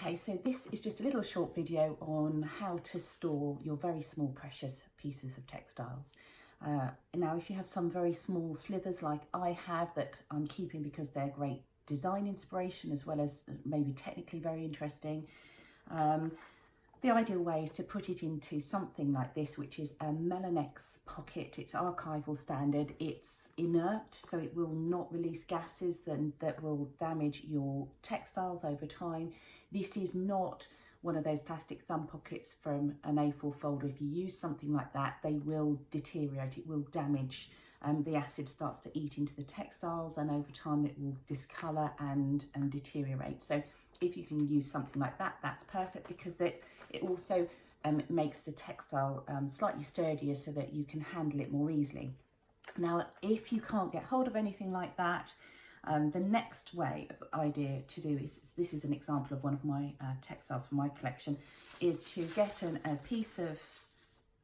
Okay, so this is just a little short video on how to store your very small precious pieces of textiles. Now, if you have some very small slithers like I have that I'm keeping because they're great design inspiration as well as maybe technically very interesting, the ideal way is to put it into something like this, which is a Melanex pocket. It's archival standard. It's inert, so it will not release gases that will damage your textiles over time. This is not one of those plastic thumb pockets from an A4 folder. If you use something like that, they will deteriorate. It will damage. The acid starts to eat into the textiles, and over time it will discolour and deteriorate. So if you can use something like that, that's perfect, because it also makes the textile slightly sturdier so that you can handle it more easily. Now, if you can't get hold of anything like that, the next idea to do is, this is an example of one of my textiles from my collection, is to get a piece of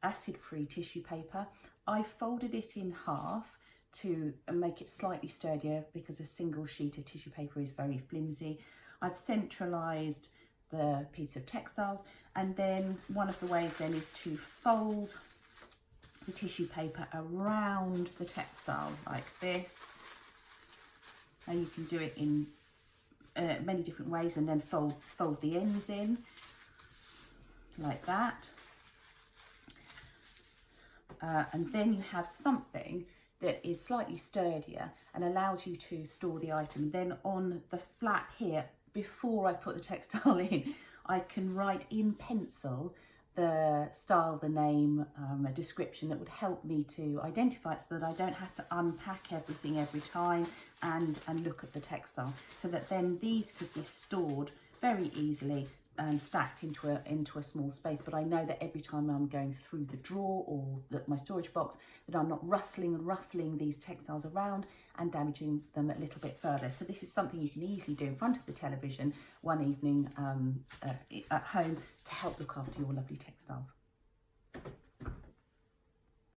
acid-free tissue paper. I folded it in half to make it slightly sturdier because a single sheet of tissue paper is very flimsy. I've centralised the piece of textiles, and then one of the ways then is to fold the tissue paper around the textile like this. And you can do it in many different ways, and then fold the ends in like that. And then you have something that is slightly sturdier and allows you to store the item. Then on the flap here, before I put the textile in, I can write in pencil the style, the name, a description that would help me to identify it, so that I don't have to unpack everything every time and look at the textile, so that then these could be stored very easily and stacked into a small space. But I know that every time I'm going through the drawer or my storage box, that I'm not rustling and ruffling these textiles around and damaging them a little bit further. So this is something you can easily do in front of the television one evening at home to help look after your lovely textiles.